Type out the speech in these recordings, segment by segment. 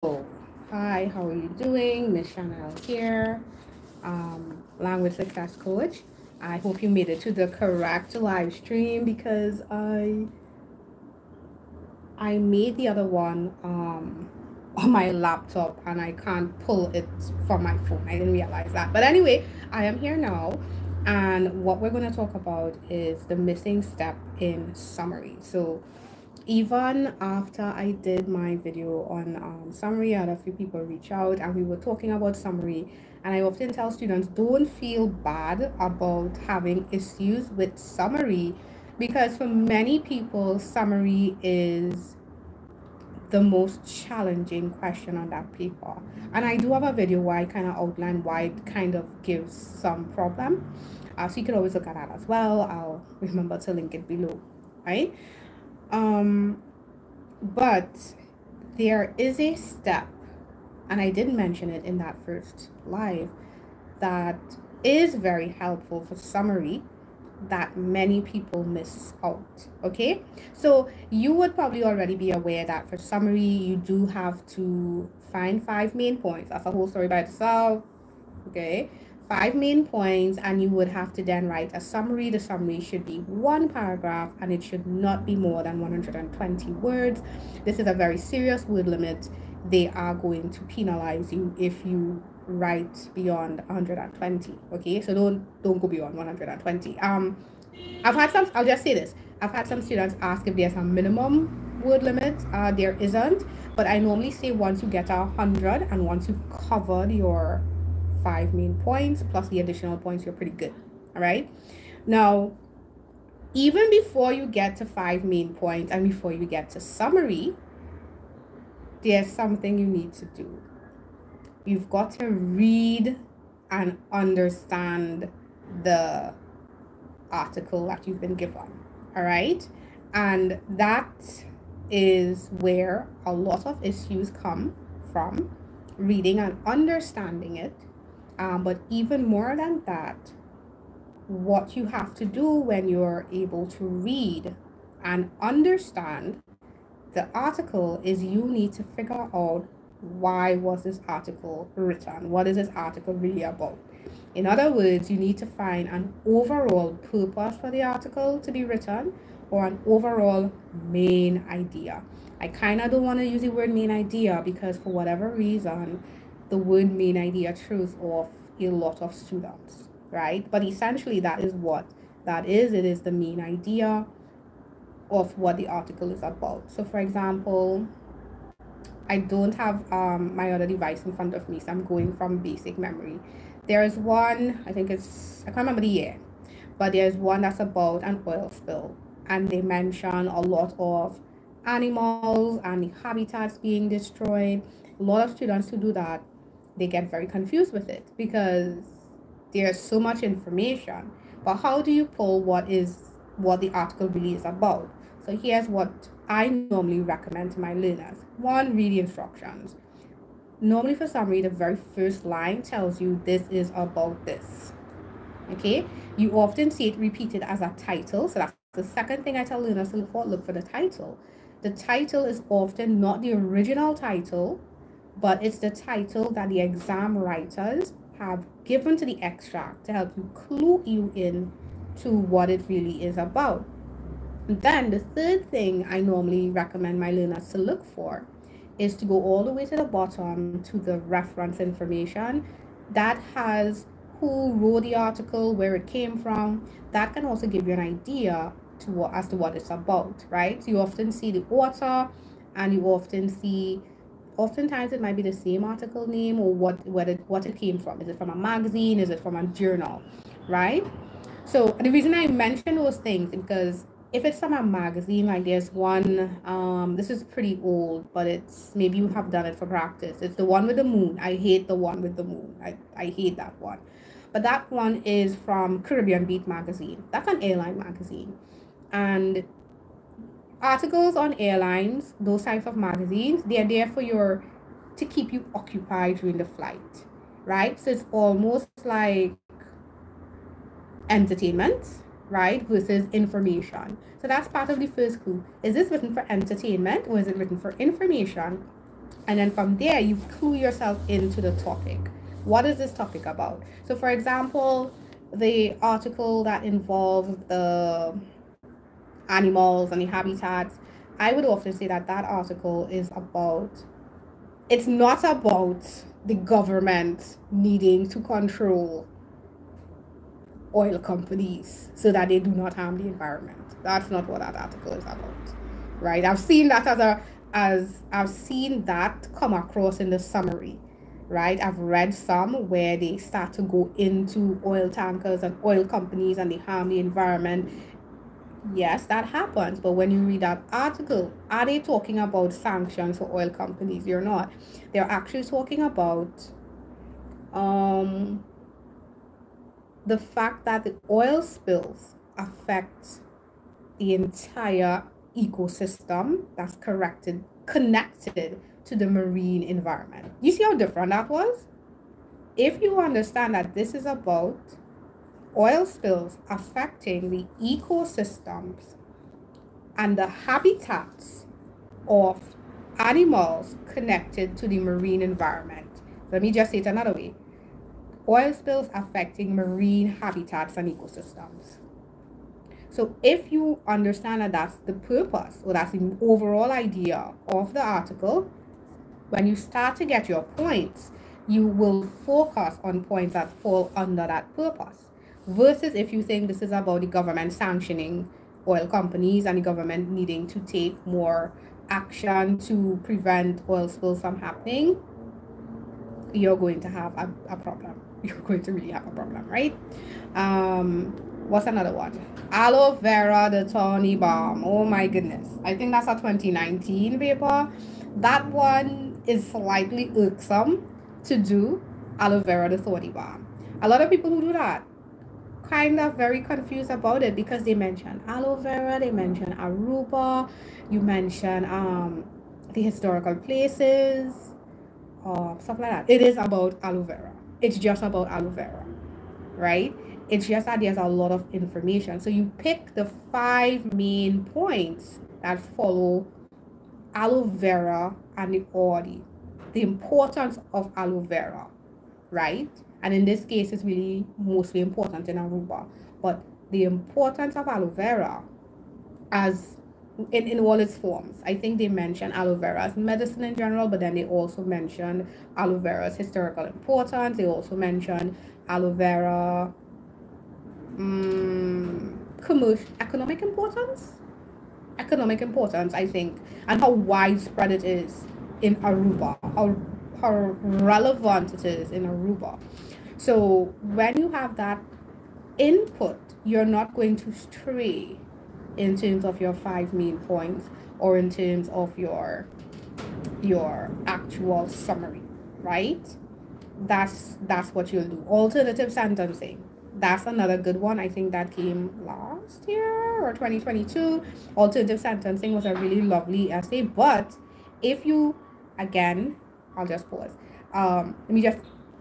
Hi, how are you doing? Ms Chanelle here, language success coach. I hope you made it to the correct live stream because I made the other one on my laptop and I can't pull it from my phone. I didn't realize that. But anyway, I am here now, and what we're going to talk about is the missing step in summary. So even after I did my video on summary, I had a few people reach out and we were talking about summary. And I often tell students, don't feel bad about having issues with summary, because for many people, summary is the most challenging question on that paper. And I do have a video where I kind of outline why it kind of gives some problem. So you can always look at that as well. I'll remember to link it below, right? But there is a step, and I did mention it in that first live, that is very helpful for summary that many people miss out. Okay, so you would probably already be aware that for summary you do have to find 5 main points. That's a whole story by itself. Okay, 5 main points, and you would have to then write a summary. The summary should be 1 paragraph and it should not be more than 120 words. This is a very serious word limit. They are going to penalize you if you write beyond 120. Okay, so don't go beyond 120. I've had some, I'll just say this, I've had some students ask if there's a minimum word limit. There isn't, but I normally say once you get 100 and once you've covered your 5 main points plus the additional points, you're pretty good. All right, now even before you get to 5 main points and before you get to summary, there's something you need to do. You've got to read and understand the article that you've been given. All right, and that is where a lot of issues come from, reading and understanding it. But even more than that, what you have to do when you're able to read and understand the article is you need to figure out, why was this article written? What is this article really about? In other words, you need to find an overall purpose for the article to be written, or an overall main idea. I kind of don't want to use the word main idea because for whatever reason, the word main idea throws off a lot of students, right? But essentially that is what that is. It is the main idea of what the article is about. So for example, I don't have my other device in front of me, so I'm going from basic memory. There is one, I think it's, I can't remember the year, but there's one that's about an oil spill, and they mention a lot of animals and the habitats being destroyed. A lot of students who do that, they get very confused with it because there's so much information. But how do you pull what the article really is about? So here's what I normally recommend to my learners. One, read the instructions. Normally for summary, the very first line tells you this is about this. Okay, you often see it repeated as a title. So that's the second thing I tell learners to look for the title. The title is often not the original title, but it's the title that the exam writers have given to the extract to help you clue you in to what it really is about. Then the third thing I normally recommend my learners to look for is to go all the way to the bottom to the reference information that has who wrote the article, where it came from. That can also give you an idea as to what it's about, right? So you often see the author, and you often see, oftentimes it might be the same article name or what it came from. Is it from a magazine? Is it from a journal, right? So the reason I mention those things is because if it's from a magazine, like there's one, this is pretty old, but it's, maybe you have done it for practice. It's the one with the moon. I hate the one with the moon. I hate that one. But that one is from Caribbean Beat magazine. That's an airline magazine. And articles on airlines, those types of magazines, they're there to keep you occupied during the flight, right? So it's almost like entertainment, right, versus information. So that's part of the first clue. Is this written for entertainment or is it written for information? And then from there, you clue yourself into the topic. What is this topic about? So, for example, the article that involves the animals and the habitats, I would often say that that article is about, it's not about the government needing to control oil companies so that they do not harm the environment. That's not what that article is about, right? I've seen that as I've seen that come across in the summary, right? I've read some where they start to go into oil tankers and oil companies and they harm the environment. Yes, that happens, but when you read that article, are they talking about sanctions for oil companies? You're not. They're actually talking about the fact that the oil spills affect the entire ecosystem that's connected to the marine environment. You see how different that was? If you understand that this is about oil spills affecting the ecosystems and the habitats of animals connected to the marine environment. Let me just say it another way. Oil spills affecting marine habitats and ecosystems. So if you understand that that's the purpose, or that's the overall idea of the article, when you start to get your points, you will focus on points that fall under that purpose. Versus if you think this is about the government sanctioning oil companies and the government needing to take more action to prevent oil spills from happening, you're going to have a problem. You're going to really have a problem, right? What's another one? Aloe vera, the Tawny Balm. Oh my goodness. I think that's a 2019 paper. That one is slightly irksome to do. Aloe vera, the Thorny Balm. A lot of people who do that kind of very confused about it because they mention aloe vera, they mention Aruba, you mention the historical places, stuff like that. It is about aloe vera. It's just about aloe vera, right? It's just that there's a lot of information. So you pick the 5 main points that follow aloe vera and the importance of aloe vera, right? And in this case, it's really mostly important in Aruba. But the importance of aloe vera as in all its forms. I think they mention aloe vera as medicine in general, but then they also mention aloe vera's historical importance. They also mention aloe vera economic importance, I think, and how widespread it is in Aruba, how relevant it is in Aruba. So when you have that input, you're not going to stray in terms of your 5 main points or in terms of your actual summary, right? That's what you'll do. Alternative sentencing. That's another good one. I think that came last year or 2022. Alternative sentencing was a really lovely essay. But if you, again, I'll just pause. Let me just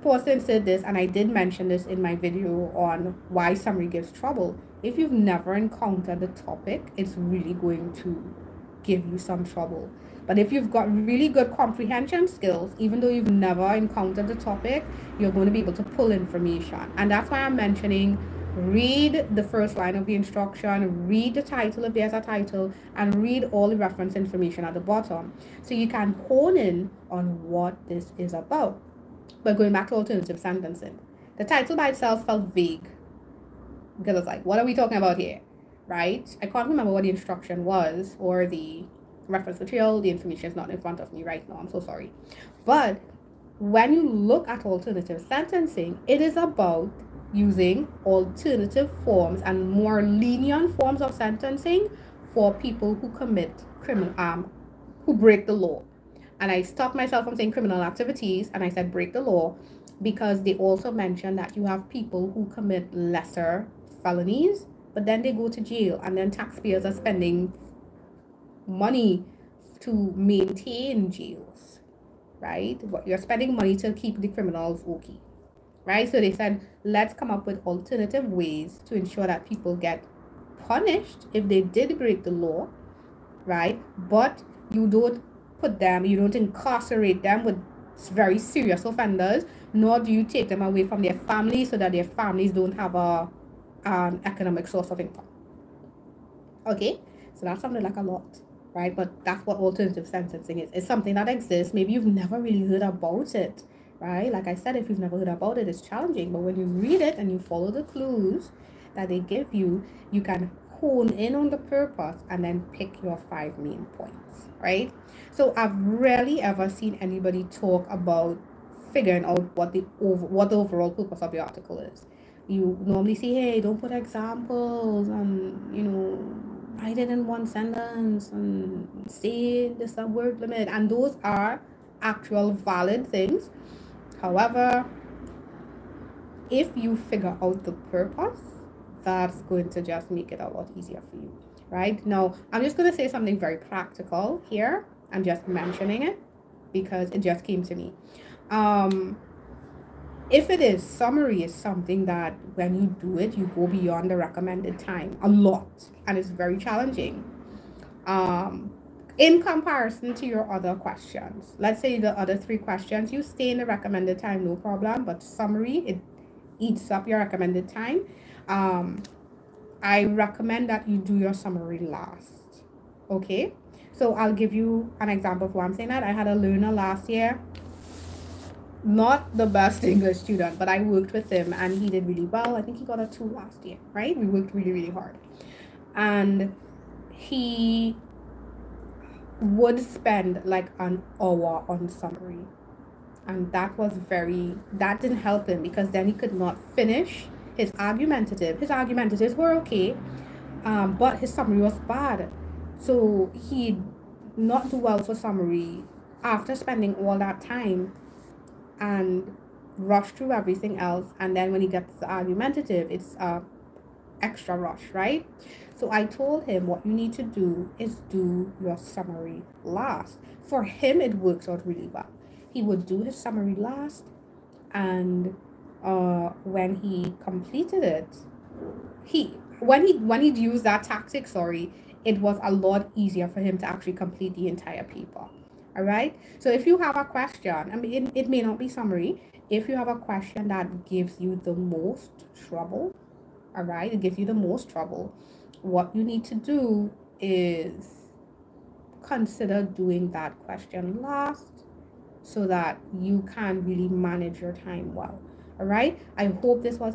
pause and say this, and I did mention this in my video on why summary gives trouble. If you've never encountered the topic, it's really going to give you some trouble. But if you've got really good comprehension skills, even though you've never encountered the topic, you're going to be able to pull information. And that's why I'm mentioning read the first line of the instruction, read the title if there's a title, and read all the reference information at the bottom so you can hone in on what this is about. But going back to alternative sentencing, the title by itself felt vague because it's like, what are we talking about here, right? I can't remember what the instruction was or the reference material. The information is not in front of me right now. I'm so sorry. But when you look at alternative sentencing, it is about using alternative forms and more lenient forms of sentencing for people who commit who break the law. And I stopped myself from saying criminal activities and I said break the law because they also mention that you have people who commit lesser felonies, but then they go to jail and then taxpayers are spending money to maintain jails, right? You're spending money to keep the criminals okay, right? So they said, let's come up with alternative ways to ensure that people get punished if they did break the law, right? But you don't put them, you don't incarcerate them with very serious offenders, nor do you take them away from their families so that their families don't have an economic source of income. Okay, so that sounded like a lot, right? But that's what alternative sentencing is. It's something that exists. Maybe you've never really heard about it, right? Like I said, if you've never heard about it, it's challenging. But when you read it and you follow the clues that they give you, you can hone in on the purpose and then pick your 5 main points, right? So I've rarely ever seen anybody talk about figuring out what the overall purpose of the article is. You normally see, hey, don't put examples and, you know, write it in one sentence and say the sub-word limit. And those are actual valid things. However, if you figure out the purpose, that's going to just make it a lot easier for you, right? Now, I'm just going to say something very practical here. I'm just mentioning it because it just came to me. If it is, summary is something that when you do it, you go beyond the recommended time a lot, and it's very challenging. In comparison to your other questions, let's say the other 3 questions, you stay in the recommended time, no problem, but summary, it eats up your recommended time. I recommend that you do your summary last. Okay, so I'll give you an example of why I'm saying that. I had a learner last year, not the best English student, but I worked with him and he did really well. I think he got a 2 last year, right? We worked really, really hard. And he would spend like an hour on summary. And that didn't help him because then he could not finish his argumentative. His argumentatives were okay, but his summary was bad. So he'd not do well for summary after spending all that time and rush through everything else, and then when he gets the argumentative, it's extra rush, right? So I told him what you need to do is do your summary last. For him, it works out really well. He would do his summary last, and when he completed it, when he'd used that tactic, it was a lot easier for him to actually complete the entire paper. All right, so if you have a question, I mean, it may not be summary. If you have a question that gives you the most trouble, all right, it gives you the most trouble, what you need to do is consider doing that question last so that you can really manage your time well. All right, I hope this was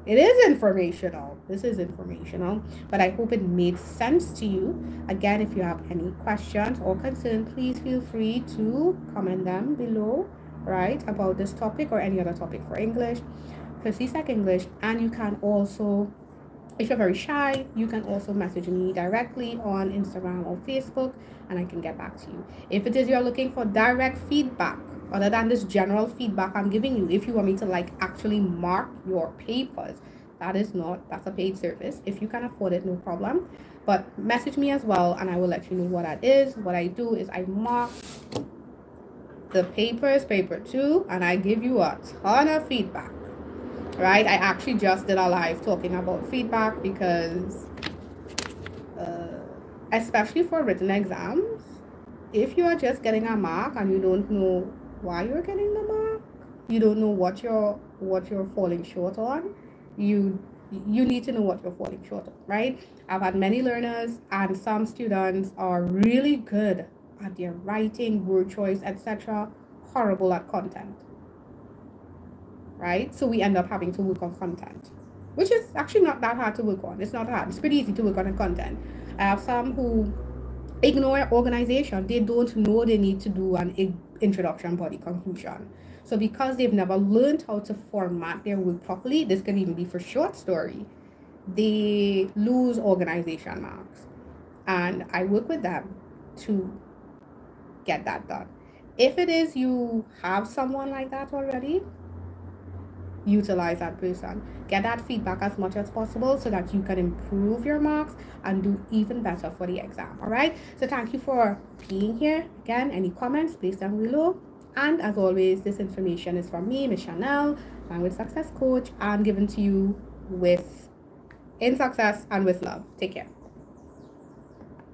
it is informational. This is informational, but I hope it made sense to you. Again, if you have any questions or concerns, please feel free to comment them below, right, about this topic or any other topic for English, for CSEC English. And you can also, if you're very shy, you can also message me directly on Instagram or Facebook, and I can get back to you. If it is you're looking for direct feedback, other than this general feedback I'm giving you, if you want me to like actually mark your papers, that's a paid service. If you can afford it, no problem. But message me as well, and I will let you know what that is. What I do is I mark the papers, paper 2, and I give you a ton of feedback. Right? I actually just did a live talking about feedback because, especially for written exams, if you are just getting a mark and you don't know why you're getting the mark, you don't know what you're falling short on, you need to know what you're falling short on, right? I've had many learners, and some students are really good at their writing, word choice, etc., horrible at content, right? So we end up having to work on content, which is actually not that hard to work on. It's not hard. It's pretty easy to work on the content. I have some who ignore organization. They don't know they need to do an introduction, body, conclusion. So because they've never learned how to format their work properly, this can even be for short story, they lose organization marks. And I work with them to get that done. If it is you have someone like that already, utilize that person. Get that feedback as much as possible so that you can improve your marks and do even better for the exam. All right, so thank you for being here. Again, any comments, please down below. And as always, this information is from me, Ms Chanelle, language success coach, and given to you in success and with love. Take care.